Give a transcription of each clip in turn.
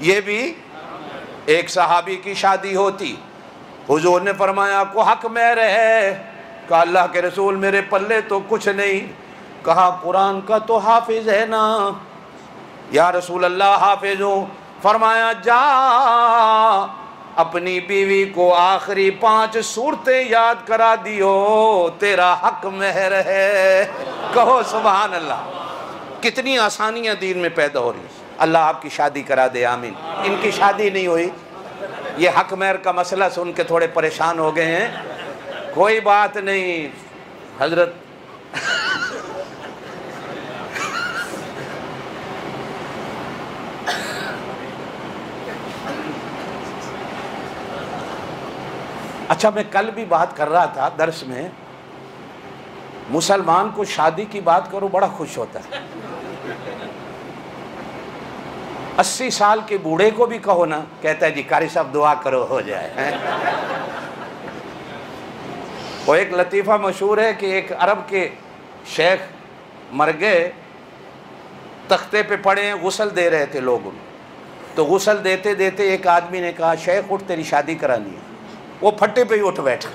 ये भी एक सहाबी की शादी होती, हुजूर ने फरमाया को हक मेहर है, कहा अल्लाह के रसूल मेरे पल्ले तो कुछ नहीं, कहा कुरान का तो हाफिज है ना। या रसूल अल्लाह हाफिज हूँ। फरमाया जा अपनी बीवी को आखिरी 5 सूरतें याद करा दियो, तेरा हक मेहर है। कहो सुभान अल्लाह। कितनी आसानियाँ दीन में पैदा हो रही है। अल्लाह आपकी शादी करा दे, आमीन। इनकी शादी नहीं हुई, ये हक मेहर का मसला सुन के थोड़े परेशान हो गए हैं। कोई बात नहीं हजरत। अच्छा, मैं कल भी बात कर रहा था दर्स में, मुसलमान को शादी की बात करो बड़ा खुश होता है। 80 साल के बूढ़े को भी कहो ना, कहता है जी कारी साहब दुआ करो हो जाए। वो एक लतीफ़ा मशहूर है कि एक अरब के शेख मर गए, तख्ते पे पड़े हैं, गुस्ल दे रहे थे लोग उनको। तो गुस्ल देते देते एक आदमी ने कहा शेख उठ तेरी शादी करानी है। वो फट्टे पे ही उठ बैठा,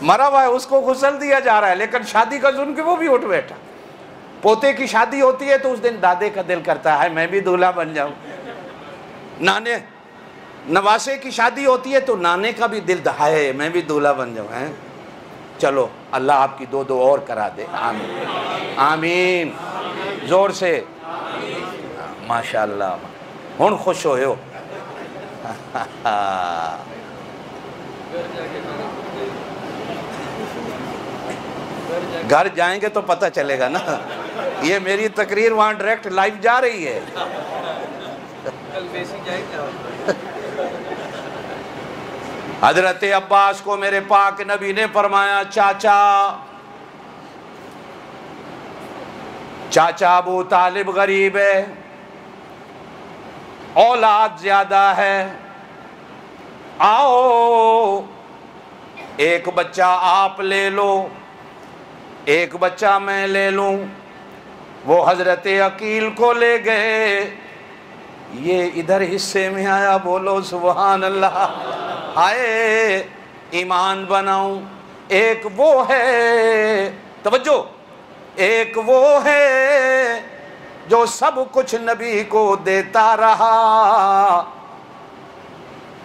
मरा हुआ है उसको गुस्ल दिया जा रहा है लेकिन शादी का सुन के वो भी उठ बैठा। पोते की शादी होती है तो उस दिन दादे का दिल करता है मैं भी दूल्हा बन जाऊं। नाने नवासे की शादी होती है तो नाने का भी दिल दहाए मैं भी दूल्हा बन जाऊं। हैं चलो अल्लाह आपकी 2 और करा दे, आमीन आमीन। जोर से माशाअल्लाह। हुण खुश होयो। घर जाएंगे तो पता चलेगा ना, ये मेरी तकरीर वहां डायरेक्ट लाइव जा रही है। हजरत अब्बास को मेरे पाक नबी ने फरमाया चाचा, चाचा अबू तालिब गरीब है, औलाद ज्यादा है, आओ एक बच्चा आप ले लो, एक बच्चा मैं ले लूं। वो हजरत अकील को ले गए, ये इधर हिस्से में आया, बोलो सुभान अल्लाह। आए ईमान बनाऊं। एक वो है, तवज्जो, एक वो है जो सब कुछ नबी को देता रहा,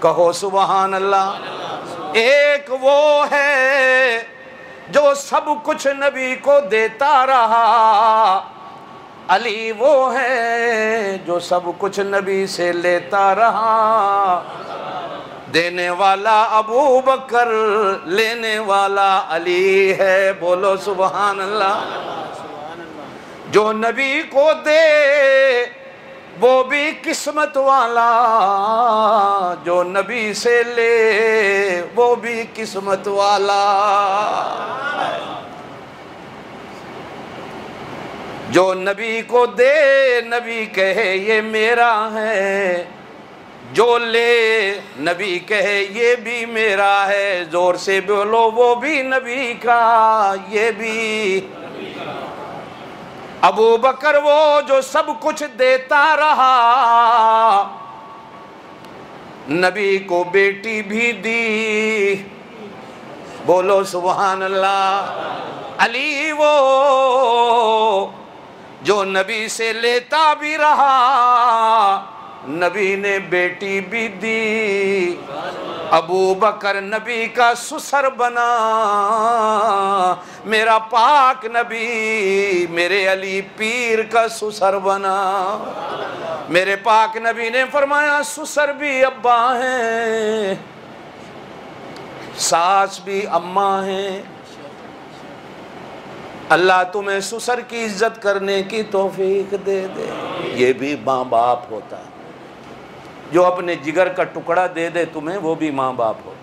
कहो सुभान अल्लाह। एक वो है जो सब कुछ नबी को देता रहा, अली वो है जो सब कुछ नबी से लेता रहा। देने वाला अबू बकर, लेने वाला अली है, बोलो सुभान अल्लाह। जो नबी को दे वो भी किस्मत वाला, जो नबी से ले वो भी किस्मत वाला। जो नबी को दे नबी कहे ये मेरा है, जो ले नबी कहे ये भी मेरा है। जोर से बोलो वो भी नबी का, ये भी। अबू बकर वो जो सब कुछ देता रहा, नबी को बेटी भी दी, बोलो सुभान अल्लाह। अली वो जो नबी से लेता भी रहा, नबी ने बेटी भी दी। अबू बकर नबी का सुसर बना, मेरा पाक नबी मेरे अली पीर का सुसर बना। मेरे पाक नबी ने फरमाया सुसर भी अब्बा हैं, सास भी अम्मा हैं। अल्लाह तुम्हें सुसर की इज्जत करने की तौफीक दे दे। ये भी माँ बाप होता है, जो अपने जिगर का टुकड़ा दे दे तुम्हें, वो भी माँ बाप होता है।